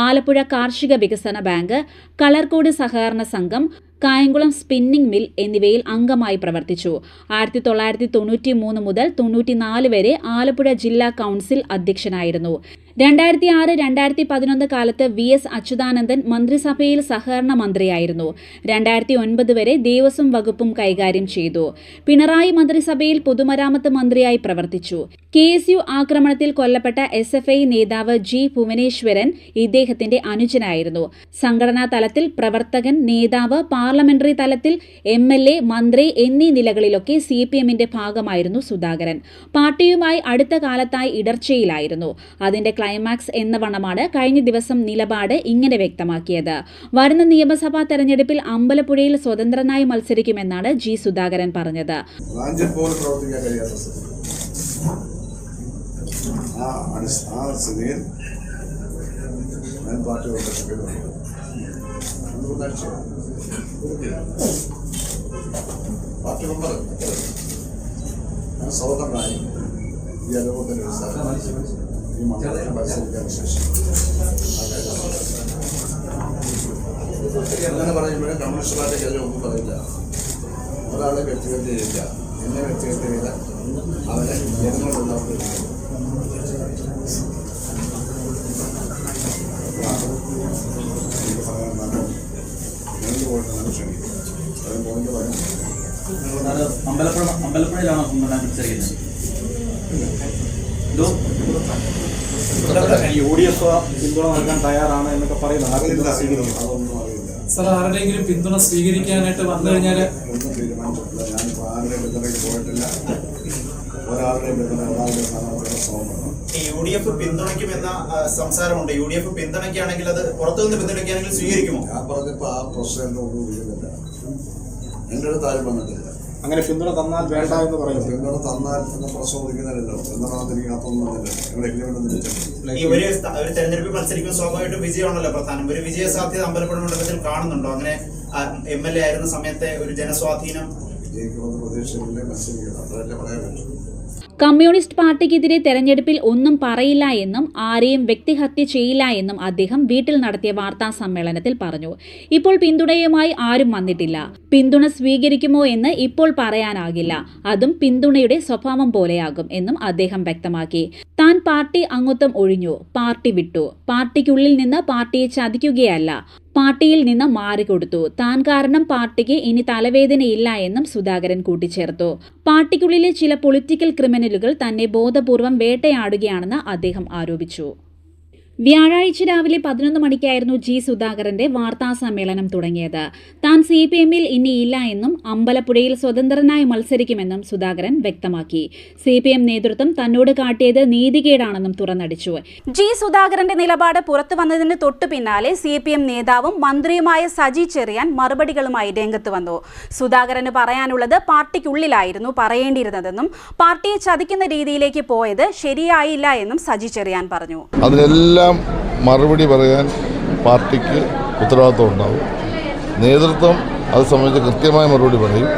Speaker 1: ആലപ്പുഴ കാർഷിക വികസന ബാങ്ക്, കളർക്കോട് സഹകരണ സംഘം, കായംകുളം സ്പിന്നിംഗ് മിൽ എന്നിവയിൽ അംഗമായി പ്രവർത്തിച്ചു. 1993 മുതൽ 94 വരെ ആലപ്പുഴ ജില്ലാ കൗൺസിൽ അധ്യക്ഷനായിരുന്നു. 2006-2011 കാലത്ത് VS അച്യുതാനന്ദൻ മന്ത്രിസഭയിൽ സഹകരണ മന്ത്രിയായിരുന്നു. 2009 വരെ ദേവസ്വം വകുപ്പും കൈകാര്യം ചെയ്തു. പിണറായി മന്ത്രിസഭയിൽ പൊതുമരാമത്ത് മന്ത്രിയായി പ്രവർത്തിച്ചു. KSU ആക്രമണത്തിൽ കൊല്ലപ്പെട്ട SFI നേതാവ് G. ഭുവനേശ്വരൻ ഇദ്ദേഹത്തിന്റെ അനുജനായിരുന്നു. സംഘടനാ തലത്തിൽ പ്രവർത്തകൻ, നേതാവ്, പാർലമെന്ററി തലത്തിൽ MLA, മന്ത്രി എന്നീ നിലകളിലൊക്കെ CPM-ന്റെ ഭാഗമായിരുന്നു സുധാകരൻ. പാർട്ടിയുമായി അടുത്ത കാലത്തായി ഇടർച്ചയിലായിരുന്നു. അതിന്റെ ക്ലൈമാക്സ് എന്ന വണ്ണമാണ് കഴിഞ്ഞ ദിവസം നിലപാട് ഇങ്ങനെ വ്യക്തമാക്കിയത്. വരുന്ന നിയമസഭാ തെരഞ്ഞെടുപ്പിൽ അമ്പലപ്പുഴയിൽ സ്വതന്ത്രനായി മത്സരിക്കുമെന്നാണ് G. സുധാകരൻ പറഞ്ഞത്.
Speaker 8: അങ്ങനെ പറയുമ്പോഴേ കമ്മ്യൂണിസ്റ്റ് പാർട്ടിക്കെല്ലാം ഒന്നും പറയില്ല. ഒരാളെ വ്യക്തിഗത ചെയ്യില്ല, എന്നെ വ്യക്തിഗത ചെയ്ത അവരെ ജനങ്ങളുണ്ടാവുക.
Speaker 9: അമ്പലപ്പുഴയിലാണോ മത്സരിക്കുന്നത്? UDF പിന്തുണ നൽകാൻ തയ്യാറാണ് എന്നൊക്കെ പറയുന്നത്.
Speaker 10: സാർ, ആരുടെയെങ്കിലും പിന്തുണ സ്വീകരിക്കാനായിട്ട് വന്നു കഴിഞ്ഞാൽ
Speaker 8: ഒന്നും തീരുമാനിച്ചിട്ടില്ല. ഞാനിപ്പോൾ ആരുടെയും പിന്തുണയ്ക്ക് പോയിട്ടില്ല. ഒരാളുടെയും പിന്തുണ ഒരാളുടെ സ്ഥാനാർത്ഥിയുടെ ശ്രമമാണ്.
Speaker 11: UDF പിന്തുണയ്ക്കുമെന്ന സംസാരമുണ്ട്. UDF പിന്തുണയ്ക്കുകയാണെങ്കിൽ അത് പുറത്തുനിന്ന് പിന്തുണയ്ക്കുകയാണെങ്കിൽ സ്വീകരിക്കുമോ?
Speaker 8: ഞാൻ പറഞ്ഞപ്പോൾ ആ പ്രശ്നം എൻ്റെ ഒന്നും ഇരിക്കുന്നില്ല. എൻ്റെ അടുത്ത് ആരും വന്നിട്ടില്ല.
Speaker 9: അങ്ങനെ പിന്തുണ തന്നാൽ വേണ്ട എന്ന് പറയും.
Speaker 8: പിന്തുണ തന്നാൽ എന്ന പ്രശ്നം ഒതുക്കുന്നില്ലല്ലോ.
Speaker 11: ഈ ഒരു തെരഞ്ഞെടുപ്പിൽ മത്സരിക്കുന്ന സ്വാഭാവികമായിട്ടും വിജയമാണല്ലോ പ്രധാനം. ഒരു വിജയ സാധ്യത അമ്പലപ്പുഴ മണ്ഡലത്തിൽ കാണുന്നുണ്ടോ? അങ്ങനെ MLA ആയിരുന്ന സമയത്തെ ഒരു ജനസ്വാധീനം
Speaker 8: വിജയിക്കുമെന്ന് പ്രതീക്ഷയില്ലേ, മത്സരിക്കണം. അത്രയല്ലേ പറയാൻ പറ്റും.
Speaker 1: കമ്മ്യൂണിസ്റ്റ് പാർട്ടിക്കെതിരെ തെരഞ്ഞെടുപ്പിൽ ഒന്നും പറയില്ല എന്നും ആരെയും വ്യക്തിഹത്യ ചെയ്യില്ല എന്നും അദ്ദേഹം വീട്ടിൽ നടത്തിയ വാർത്താ സമ്മേളനത്തിൽ പറഞ്ഞു. ഇപ്പോൾ പിന്തുണയുമായി ആരും വന്നിട്ടില്ല. പിന്തുണ സ്വീകരിക്കുമോ എന്ന് ഇപ്പോൾ പറയാനാകില്ല. അതും പിന്തുണയുടെ സ്വഭാവം പോലെയാകും എന്നും അദ്ദേഹം വ്യക്തമാക്കി. താൻ പാർട്ടി അംഗത്വം ഒഴിഞ്ഞു, പാർട്ടി വിട്ടു. പാർട്ടിക്കുള്ളിൽ നിന്ന് പാർട്ടിയെ ചതിക്കുകയല്ല, പാർട്ടിയിൽ നിന്ന് മാറിക്കൊടുത്തു. താൻ കാരണം പാർട്ടിക്ക് ഇനി തലവേദനയില്ല എന്നും സുധാകരൻ കൂട്ടിച്ചേർത്തു. പാർട്ടിക്കുള്ളിലെ ചില പൊളിറ്റിക്കൽ ക്രിമിനലുകൾ തന്നെ ബോധപൂർവം വേട്ടയാടുകയാണെന്ന് അദ്ദേഹം ആരോപിച്ചു. വ്യാഴാഴ്ച രാവിലെ 11 മണിക്കായിരുന്നു G. സുധാകരന്റെ വാർത്താ സമ്മേളനം തുടങ്ങിയത്. താൻ CPM-ൽ ഇനിയില്ല എന്നും അമ്പലപ്പുഴയിൽ സ്വതന്ത്രനായി മത്സരിക്കുമെന്നും സുധാകരൻ വ്യക്തമാക്കി. CPM നേതൃത്വം തന്നോട് കാട്ടിയത് നീതികേടാണെന്നും തുറന്നടിച്ചു. G. സുധാകരന്റെ നിലപാട് പുറത്തു വന്നതിന് തൊട്ടു പിന്നാലെ CPM നേതാവും മന്ത്രിയുമായ സജി ചെറിയാൻ മറുപടികളുമായി രംഗത്ത് വന്നു. സുധാകരന് പറയാനുള്ളത് പാർട്ടിക്കുള്ളിലായിരുന്നു പറയേണ്ടിയിരുന്നതെന്നും പാർട്ടിയെ ചതിക്കുന്ന രീതിയിലേക്ക് പോയത് ശരിയായില്ല എന്നും സജി ചെറിയാൻ പറഞ്ഞു.
Speaker 3: മറുപടി പറയാൻ പാർട്ടിക്ക് ഉത്തരവാദിത്വം ഉണ്ടാവും. നേതൃത്വം അത് സംബന്ധിച്ച് കൃത്യമായ മറുപടി പറയും.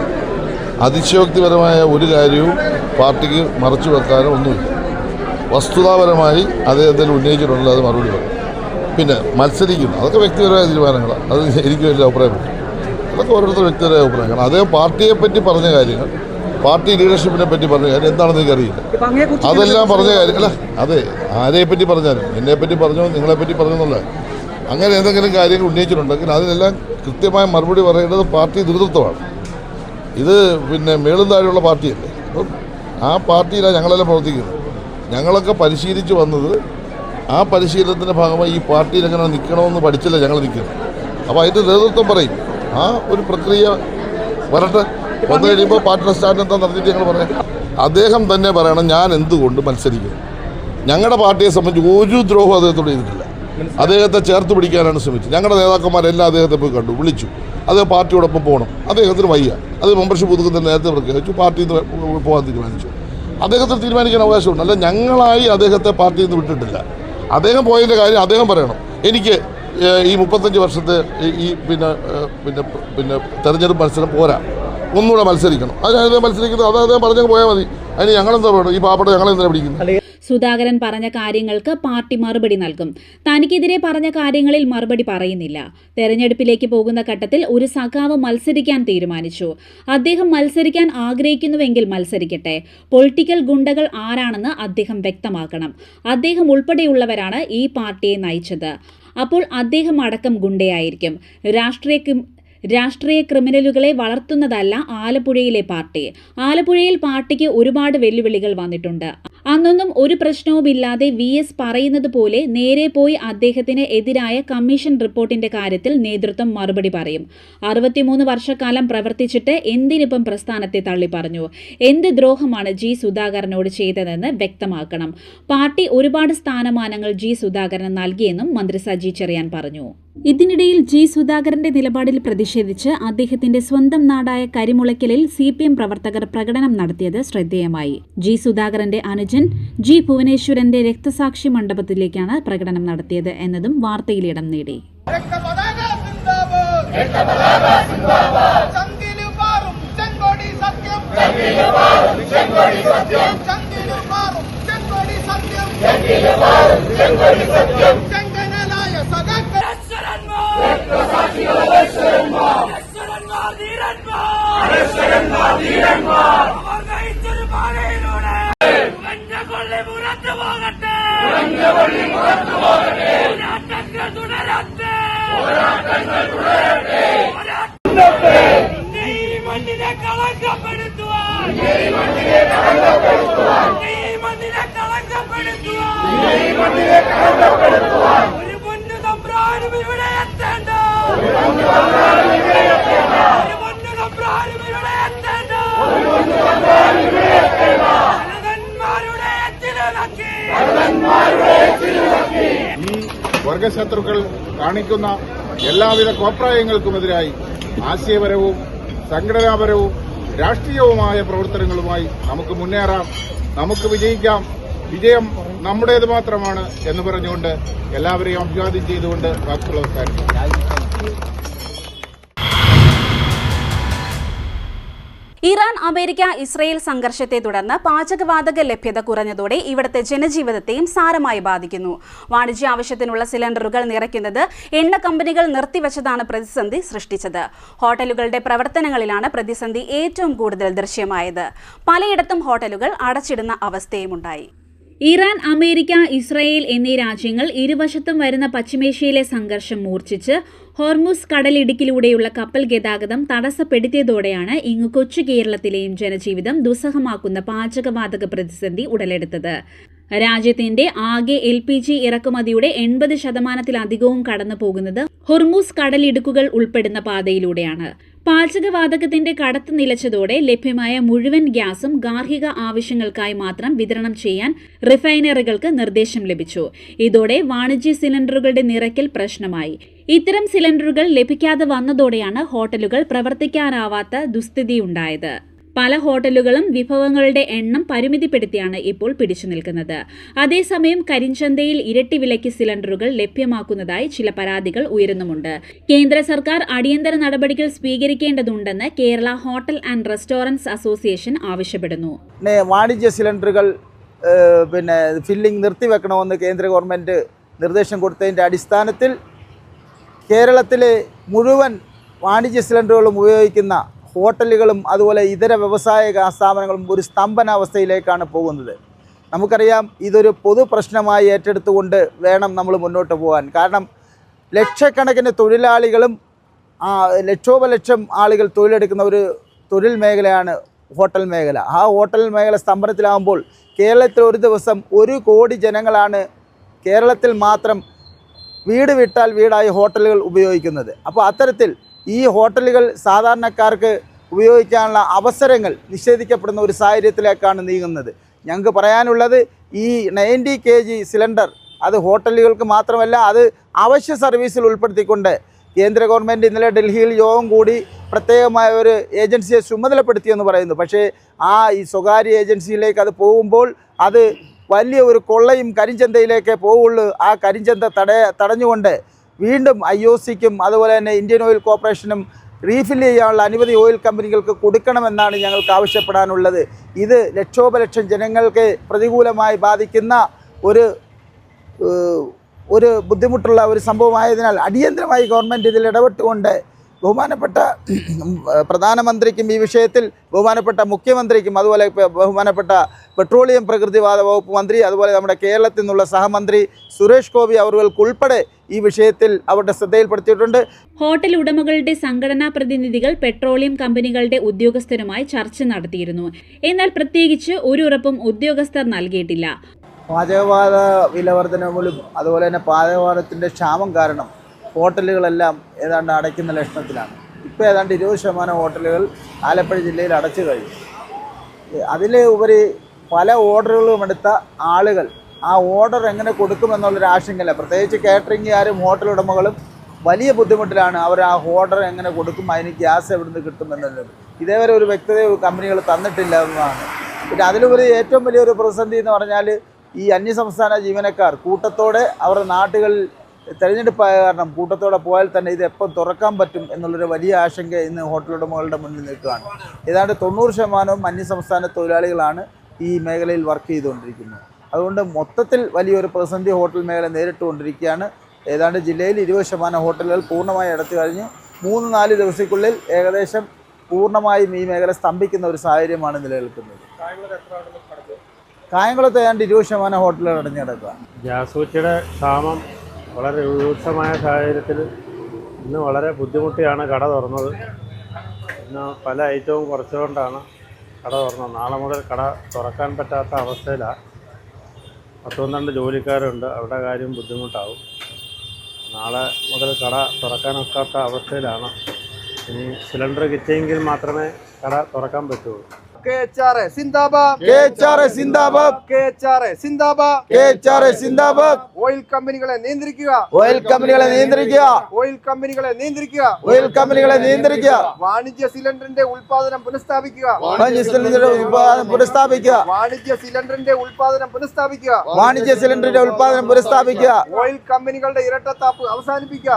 Speaker 3: അതിശയോക്തിപരമായ ഒരു കാര്യവും പാർട്ടിക്ക് മറച്ചു വെക്കാനോ ഒന്നുമില്ല. വസ്തുതാപരമായി അദ്ദേഹത്തിൽ ഉന്നയിച്ചിട്ടുള്ളത് അത് മറുപടി പറയും. പിന്നെ മത്സരിക്കുന്നു, അതൊക്കെ വ്യക്തിപരമായ തീരുമാനങ്ങളാണ്. അത് എനിക്ക് വലിയ അഭിപ്രായമില്ല. അതൊക്കെ ഓരോരുത്തർ വ്യക്തിപരമായ അഭിപ്രായങ്ങളാണ്. അദ്ദേഹം പാർട്ടിയെപ്പറ്റി പറഞ്ഞ കാര്യങ്ങൾ, പാർട്ടി ലീഡർഷിപ്പിനെ പറ്റി പറഞ്ഞ കാര്യം എന്താണെന്ന് എനിക്കറിയില്ല. അതെല്ലാം പറഞ്ഞ കാര്യം അല്ല, അതെ, ആരെപ്പറ്റി പറഞ്ഞാലും എന്നെപ്പറ്റി പറഞ്ഞോ നിങ്ങളെപ്പറ്റി പറഞ്ഞോ എന്നുള്ള അങ്ങനെ എന്തെങ്കിലും കാര്യങ്ങൾ ഉന്നയിച്ചിട്ടുണ്ടെങ്കിൽ അതിനെല്ലാം കൃത്യമായ മറുപടി പറയേണ്ടത് പാർട്ടി നേതൃത്വമാണ്. ഇത് പിന്നെ മേളും താഴെയുള്ള പാർട്ടിയല്ലേ. അപ്പം ആ പാർട്ടിയിലാണ് ഞങ്ങളെല്ലാം പ്രവർത്തിക്കുന്നത്. ഞങ്ങളൊക്കെ പരിശീലിച്ച് വന്നത് ആ പരിശീലനത്തിൻ്റെ ഭാഗമായി ഈ പാർട്ടിയിൽ എങ്ങനെ നിൽക്കണമെന്ന് പഠിച്ചല്ലേ ഞങ്ങൾ നിൽക്കുന്നത്. അപ്പോൾ അതിൻ്റെ നേതൃത്വം പറയും. ആ ഒരു പ്രക്രിയ വരട്ടെ, വന്നു കഴിയുമ്പോൾ പാർട്ടിയുടെ സ്റ്റാൻഡ് എന്താ നടത്തിയിട്ട് ഞങ്ങൾ പറയാം. അദ്ദേഹം തന്നെ പറയണം ഞാൻ എന്തുകൊണ്ട് മത്സരിക്കുന്നു. ഞങ്ങളുടെ പാർട്ടിയെ സംബന്ധിച്ച് ഒരു ദ്രോഹം അദ്ദേഹത്തോട് ചെയ്തിട്ടില്ല. അദ്ദേഹത്തെ ചേർത്ത് പിടിക്കാനാണ് ശ്രമിച്ചത്. ഞങ്ങളുടെ നേതാക്കന്മാരെല്ലാം അദ്ദേഹത്തെ പോയി കണ്ടു, വിളിച്ചു. അദ്ദേഹം പാർട്ടിയോടൊപ്പം പോകണം. അദ്ദേഹത്തിന് വയ്യ, അത് മെമ്പർഷിപ്പ് പുതുക്കുന്നത് നേരത്തെ പ്രഖ്യാപിച്ചു, പാർട്ടിയിൽ നിന്ന് പോകാൻ തീരുമാനിച്ചു. അദ്ദേഹത്തിന് തീരുമാനിക്കാൻ അവകാശമുണ്ട്. അല്ല, ഞങ്ങളായി അദ്ദേഹത്തെ പാർട്ടിയിൽ നിന്ന് വിട്ടിട്ടില്ല. അദ്ദേഹം പോയതിൻ്റെ കാര്യം അദ്ദേഹം പറയണം. എനിക്ക് ഈ 35 വർഷത്തെ ഈ പിന്നെ പിന്നെ പിന്നെ തെരഞ്ഞെടുപ്പ് മത്സരം പോരാ, ഒന്നുകൂടെ മത്സരിക്കണം. അതിന് മത്സരിക്കുന്നത് അത് അദ്ദേഹം പറഞ്ഞാൽ പോയാൽ മതി. അതിന് ഞങ്ങളെന്താ പറയണം? ഈ പാവപ്പെട്ട ഞങ്ങളെന്താ പിടിക്കുന്നത്?
Speaker 1: സുധാകരൻ പറഞ്ഞ കാര്യങ്ങൾക്ക് പാർട്ടി മറുപടി നൽകും. തനിക്കെതിരെ പറഞ്ഞ കാര്യങ്ങളിൽ മറുപടി പറയുന്നില്ല. തെരഞ്ഞെടുപ്പിലേക്ക് പോകുന്ന ഘട്ടത്തിൽ ഒരു സഖാവ് മത്സരിക്കാൻ തീരുമാനിച്ചു. അദ്ദേഹം മത്സരിക്കാൻ ആഗ്രഹിക്കുന്നുവെങ്കിൽ മത്സരിക്കട്ടെ. പൊളിറ്റിക്കൽ ഗുണ്ടകൾ ആരാണെന്ന് അദ്ദേഹം വ്യക്തമാക്കണം. അദ്ദേഹം ഉൾപ്പെടെയുള്ളവരാണ് ഈ പാർട്ടിയെ നയിച്ചത്. അപ്പോൾ അദ്ദേഹം അടക്കം ഗുണ്ടയായിരിക്കും. രാഷ്ട്രീയ ക്രിമിനലുകളെ വളർത്തുന്നതല്ല ആലപ്പുഴയിലെ പാർട്ടി. ആലപ്പുഴയിൽ പാർട്ടിക്ക് ഒരുപാട് വെല്ലുവിളികൾ വന്നിട്ടുണ്ട്. അന്നൊന്നും ഒരു പ്രശ്നവുമില്ലാതെ VS പറയുന്നത് പോലെ നേരെ പോയി അദ്ദേഹത്തിന് എതിരായ കമ്മീഷൻ റിപ്പോർട്ടിന്റെ കാര്യത്തിൽ നേതൃത്വം മറുപടി പറയും. 63 വർഷക്കാലം പ്രവർത്തിച്ചിട്ട് എന്തിനിപ്പം പ്രസ്ഥാനത്തെ തള്ളി പറഞ്ഞു? എന്ത് ദ്രോഹമാണ് G സുധാകരനോട് ചെയ്തതെന്ന് വ്യക്തമാക്കണം. പാർട്ടി ഒരുപാട് സ്ഥാനമാനങ്ങൾ G സുധാകരന് നൽകിയെന്നും മന്ത്രി സജി ചെറിയാൻ പറഞ്ഞു. ഇതിനിടയിൽ G സുധാകരന്റെ നിലപാടിൽ പ്രതിഷേധിച്ച് അദ്ദേഹത്തിന്റെ സ്വന്തം നാടായ കരിമുളയ്ക്കലിൽ CPM പ്രവർത്തകർ പ്രകടനം നടത്തിയത് ശ്രദ്ധേയമായി. G സുധാകരന്റെ അനുജൻ G ഭുവനേശ്വരന്റെ രക്തസാക്ഷി മണ്ഡപത്തിലേക്കാണ് പ്രകടനം നടത്തിയത് എന്നതും വാർത്തയിൽ ഇടം നേടി.
Speaker 12: വർഗശത്രുക്കൾ കാണിക്കുന്ന എല്ലാവിധ കോപ്രായങ്ങൾക്കുമെതിരായി ആശയപരവും സംഘടനാപരവും രാഷ്ട്രീയവുമായ പ്രവർത്തനങ്ങളുമായി നമുക്ക് മുന്നേറാം, നമുക്ക് വിജയിക്കാം. വിജയം നമ്മുടേത് മാത്രമാണ് എന്ന് പറഞ്ഞുകൊണ്ട് എല്ലാവരെയും അഭിവാദ്യം ചെയ്തുകൊണ്ട് വാക്കുകൾ അവസാനിക്കും.
Speaker 1: ഇറാൻ അമേരിക്ക ഇസ്രയേൽ സംഘർഷത്തെ തുടർന്ന് പാചകവാതക ലഭ്യത കുറഞ്ഞതോടെ ഇവിടുത്തെ ജനജീവിതത്തെയും സാരമായി ബാധിക്കുന്നു. വാണിജ്യ ആവശ്യത്തിനുള്ള സിലിണ്ടറുകൾ നിറയ്ക്കുന്നത് എണ്ണ കമ്പനികൾ നിർത്തിവച്ചതാണ് പ്രതിസന്ധി സൃഷ്ടിച്ചത്. ഹോട്ടലുകളുടെ പ്രവർത്തനങ്ങളിലാണ് പ്രതിസന്ധി ഏറ്റവും കൂടുതൽ ദൃശ്യമായത്. പലയിടത്തും ഹോട്ടലുകൾ അടച്ചിടുന്ന അവസ്ഥയുമുണ്ടായി. ഇറാൻ, അമേരിക്ക, ഇസ്രായേൽ എന്നീ രാജ്യങ്ങൾ ഇരുവശത്തും വരുന്ന പശ്ചിമേഷ്യയിലെ സംഘർഷം മൂർച്ഛിച്ച് ഹോർമുസ് കടലിടുക്കിലൂടെയുള്ള കപ്പൽ ഗതാഗതം തടസ്സപ്പെടുത്തിയതോടെയാണ് ഇങ്ങ് കൊച്ചു കേരളത്തിലെയും ജനജീവിതം ദുസ്സഹമാക്കുന്ന പാചകവാതക പ്രതിസന്ധി ഉടലെടുത്തത്. രാജ്യത്തിന്റെ ആകെ LPG ഇറക്കുമതിയുടെ 80% കടന്നു പോകുന്നത് ഹോർമുസ് കടലിടുക്കുകൾ ഉൾപ്പെടുന്ന പാതയിലൂടെയാണ്. പാചകവാതകത്തിന്റെ കടത്ത് നിലച്ചതോടെ ലഭ്യമായ മുഴുവൻ ഗ്യാസും ഗാർഹിക ആവശ്യങ്ങൾക്കായി മാത്രം വിതരണം ചെയ്യാൻ റിഫൈനറികൾക്ക് നിർദ്ദേശം ലഭിച്ചു. ഇതോടെ വാണിജ്യ സിലിണ്ടറുകളുടെ നിറയ്ക്കൽ പ്രശ്നമായി. ഇത്തരം സിലിണ്ടറുകൾ ലഭിക്കാതെ വന്നതോടെയാണ് ഹോട്ടലുകൾ പ്രവർത്തിക്കാനാവാത്ത ദുസ്ഥിതിയുണ്ടായത്. പല ഹോട്ടലുകളും വിഭവങ്ങളുടെ എണ്ണം പരിമിതിപ്പെടുത്തിയാണ് ഇപ്പോൾ പിടിച്ചു നിൽക്കുന്നത്. അതേസമയം കരിഞ്ചന്തയിൽ ഇരട്ടി വിലയ്ക്ക് സിലിണ്ടറുകൾ ലഭ്യമാക്കുന്നതായി ചില പരാതികൾ ഉയരുന്നുമുണ്ട്. കേന്ദ്ര സർക്കാർ അടിയന്തര നടപടികൾ സ്വീകരിക്കേണ്ടതുണ്ടെന്ന് Kerala hotel and restaurants association ആവശ്യപ്പെടുന്നു.
Speaker 13: വാണിജ്യ സിലിണ്ടറുകൾ ഫില്ലിംഗ് നിർത്തിവെക്കണമെന്ന് കേന്ദ്ര ഗവൺമെൻറ് നിർദ്ദേശം കൊടുത്തതിൻ്റെ അടിസ്ഥാനത്തിൽ കേരളത്തിലെ മുഴുവൻ വാണിജ്യ സിലിണ്ടറുകളും ഉപയോഗിക്കുന്ന ഹോട്ടലുകളും അതുപോലെ ഇതര വ്യവസായ സ്ഥാപനങ്ങളും ഒരു സ്തംഭനാവസ്ഥയിലേക്കാണ് പോകുന്നത്. നമുക്കറിയാം, ഇതൊരു പൊതു പ്രശ്നമായി ഏറ്റെടുത്തുകൊണ്ട് വേണം നമ്മൾ മുന്നോട്ട് പോകാൻ. കാരണം ലക്ഷക്കണക്കിന് തൊഴിലാളികളും ലക്ഷോപലക്ഷം ആളുകൾ തൊഴിലെടുക്കുന്ന ഒരു തൊഴിൽ മേഖലയാണ് ഹോട്ടൽ മേഖല. ആ ഹോട്ടൽ മേഖല സ്തംഭനത്തിലാകുമ്പോൾ കേരളത്തിൽ ഒരു ദിവസം 1 കോടി ജനങ്ങളാണ് കേരളത്തിൽ മാത്രം വീട് വിട്ടാൽ വീടായി ഹോട്ടലുകൾ ഉപയോഗിക്കുന്നത്. അപ്പോൾ അത്തരത്തിൽ ഈ ഹോട്ടലുകൾ സാധാരണക്കാർക്ക് ഉപയോഗിക്കാനുള്ള അവസരങ്ങൾ നിഷേധിക്കപ്പെടുന്ന ഒരു സാഹചര്യത്തിലേക്കാണ് നീങ്ങുന്നത്. ഞങ്ങൾക്ക് പറയാനുള്ളത്, ഈ 90 kg സിലിണ്ടർ അത് ഹോട്ടലുകൾക്ക് മാത്രമല്ല, അത് അവശ്യ സർവീസിൽ ഉൾപ്പെടുത്തിക്കൊണ്ട് കേന്ദ്ര ഗവൺമെൻറ് ഇന്നലെ ഡൽഹിയിൽ യോഗം കൂടി പ്രത്യേകമായ ഒരു ഏജൻസിയെ ചുമതലപ്പെടുത്തിയെന്ന് പറയുന്നു. പക്ഷേ ഈ സ്വകാര്യ ഏജൻസിയിലേക്ക് അത് പോകുമ്പോൾ അത് വലിയ ഒരു കൊള്ളയും കരിഞ്ചന്തയിലേക്കേ പോവുള്ളൂ. ആ കരിഞ്ചന്ത തടഞ്ഞുകൊണ്ട് വീണ്ടും IOCക്കും അതുപോലെ തന്നെ ഇന്ത്യൻ ഓയിൽ കോർപ്പറേഷനും റീഫിൽ ചെയ്യാനുള്ള അനുമതി ഓയിൽ കമ്പനികൾക്ക് കൊടുക്കണമെന്നാണ് ഞങ്ങൾക്ക് ആവശ്യപ്പെടാനുള്ളത്. ഇത് ലക്ഷോപലക്ഷം ജനങ്ങൾക്ക് പ്രതികൂലമായി ബാധിക്കുന്ന ഒരു ബുദ്ധിമുട്ടുള്ള ഒരു സംഭവമായതിനാൽ അടിയന്തരമായി ഗവൺമെൻറ് ഇതിൽ ഇടപെട്ടുകൊണ്ട് ബഹുമാനപ്പെട്ട പ്രധാനമന്ത്രിക്കും ഈ വിഷയത്തിൽ ബഹുമാനപ്പെട്ട മുഖ്യമന്ത്രിക്കും അതുപോലെ ബഹുമാനപ്പെട്ട പെട്രോളിയം പ്രകൃതിവാത വകുപ്പ് മന്ത്രി അതുപോലെ നമ്മുടെ കേരളത്തിൽ നിന്നുള്ള സഹമന്ത്രി സുരേഷ് ഗോപി അവർക്കുൾപ്പെടെ ഈ വിഷയത്തിൽ അവരുടെ ശ്രദ്ധയിൽപ്പെടുത്തിയിട്ടുണ്ട്.
Speaker 1: ഹോട്ടൽ ഉടമകളുടെ സംഘടനാ പ്രതിനിധികൾ പെട്രോളിയം കമ്പനികളുടെ ഉദ്യോഗസ്ഥരുമായി ചർച്ച നടത്തിയിരുന്നു. എന്നാൽ പ്രത്യേകിച്ച് ഒരു ഉറപ്പും ഉദ്യോഗസ്ഥർ നൽകിയിട്ടില്ല.
Speaker 13: പാചകവാത വിലവർധനവും അതുപോലെ തന്നെ പാചകവാതത്തിൻ്റെ ക്ഷാമം കാരണം ഹോട്ടലുകളെല്ലാം ഏതാണ്ട് അടയ്ക്കുന്ന ലക്ഷണത്തിലാണ്. ഇപ്പോൾ ഏതാണ്ട് 20% ഹോട്ടലുകൾ ആലപ്പുഴ ജില്ലയിൽ അടച്ചു കഴിഞ്ഞു. അതിൽ ഉപരി പല ഓർഡറുകളും എടുത്ത ആളുകൾ ആ ഓർഡർ എങ്ങനെ കൊടുക്കുമെന്നുള്ളൊരു ആശങ്കയില്ല. പ്രത്യേകിച്ച് കാറ്ററിംഗുകാരും ഹോട്ടൽ ഉടമകളും വലിയ ബുദ്ധിമുട്ടിലാണ്. അവർ ആ ഓർഡർ എങ്ങനെ കൊടുക്കും, അതിന് ഗ്യാസ് എവിടുന്ന് കിട്ടുമെന്നുള്ളത് ഇതേവരെ ഒരു വ്യക്തത കമ്പനികൾ തന്നിട്ടില്ല എന്നതാണ്. പിന്നെ അതിലുപരി ഏറ്റവും വലിയൊരു പ്രതിസന്ധി എന്ന് പറഞ്ഞാൽ ഈ അന്യസംസ്ഥാന ജീവനക്കാർ കൂട്ടത്തോടെ അവരുടെ നാട്ടുകളിൽ തെരഞ്ഞെടുപ്പായ കാരണം കൂട്ടത്തോടെ പോയാൽ തന്നെ ഇത് എപ്പം തുറക്കാൻ പറ്റും എന്നുള്ളൊരു വലിയ ആശങ്ക ഇന്ന് ഹോട്ടൽ ഉടമകളുടെ മുന്നിൽ നിൽക്കുകയാണ്. ഏതാണ്ട് 90% അന്യസംസ്ഥാന തൊഴിലാളികളാണ് ഈ മേഖലയിൽ വർക്ക് ചെയ്തുകൊണ്ടിരിക്കുന്നത്. അതുകൊണ്ട് മൊത്തത്തിൽ വലിയൊരു പ്രതിസന്ധി ഹോട്ടൽ മേഖല നേരിട്ടുകൊണ്ടിരിക്കുകയാണ്. ഏതാണ്ട് ജില്ലയിൽ 20% ഹോട്ടലുകൾ പൂർണ്ണമായി അടച്ചു കഴിഞ്ഞു. 3-4 ദിവസത്തിനുള്ളിൽ ഏകദേശം പൂർണ്ണമായും ഈ മേഖല സ്തംഭിക്കുന്ന ഒരു സാഹചര്യമാണ് നിലനിൽക്കുന്നത്. കായംകുളത്ത് ഏതാണ്ട് 20% ഹോട്ടലുകൾ അടഞ്ഞു കിടക്കുക.
Speaker 4: ഗ്യാസ് കുറ്റിയുടെ ക്ഷാമം വളരെ രൂക്ഷമായ സാഹചര്യത്തിൽ ഇന്ന് വളരെ ബുദ്ധിമുട്ടിയാണ് കട തുറന്നത്. ഇന്ന് പല ഐറ്റവും കുറച്ചുകൊണ്ടാണ് കട തുറന്നത്. നാളെ മുതൽ കട തുറക്കാൻ പറ്റാത്ത അവസ്ഥയിലാണ്. 12 ജോലിക്കാരുണ്ട്, അവരുടെ കാര്യം ബുദ്ധിമുട്ടാവും. നാളെ മുതൽ കട തുറക്കാനൊക്കാത്ത അവസ്ഥയിലാണ്. ഇനി സിലിണ്ടർ കിട്ടിയെങ്കിൽ മാത്രമേ കട തുറക്കാൻ പറ്റുള്ളൂ.
Speaker 12: ഓയിൽ കമ്പനികളെ നിയന്ത്രിക്കുക. വാണിജ്യ സിലിണ്ടറിന്റെ ഉൽപാദനം പുനഃസ്ഥാപിക്കുക. ഓയിൽ കമ്പനികളുടെ ഇരട്ടത്താപ്പ് അവസാനിപ്പിക്കുക.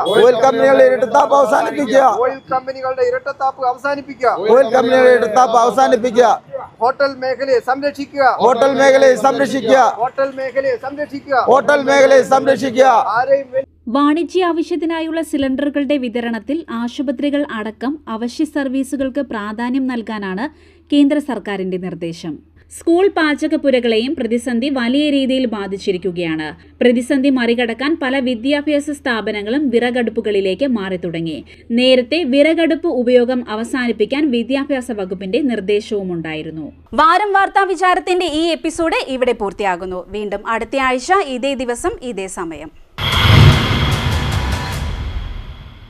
Speaker 12: ഹോട്ടൽ മേഖലയെ സംരക്ഷിക്കുക.
Speaker 1: വാണിജ്യ ആവശ്യത്തിനായുള്ള സിലിണ്ടറുകളുടെ വിതരണത്തിൽ ആശുപത്രികൾ അടക്കം അവശ്യ സർവീസുകൾക്ക് പ്രാധാന്യം നൽകാനാണ് കേന്ദ്ര സർക്കാരിന്റെ നിർദ്ദേശം. സ്കൂൾ പാചകപ്പുരകളെയും പ്രതിസന്ധി വലിയ രീതിയിൽ ബാധിച്ചിരിക്കുകയാണ്. പ്രതിസന്ധി മറികടക്കാൻ പല വിദ്യാഭ്യാസ സ്ഥാപനങ്ങളും വിറകടുപ്പുകളിലേക്ക് മാറി തുടങ്ങി. നേരത്തെ വിറകടുപ്പ് ഉപയോഗം അവസാനിപ്പിക്കാൻ വിദ്യാഭ്യാസ വകുപ്പിന്റെ നിർദ്ദേശവുമുണ്ടായിരുന്നു. വാരം വാർത്താ വിചാരത്തിന്റെ ഈ എപ്പിസോഡ് ഇവിടെ പൂർത്തിയാകുന്നു. വീണ്ടും അടുത്ത ആഴ്ച ഇതേ ദിവസം ഇതേ സമയം.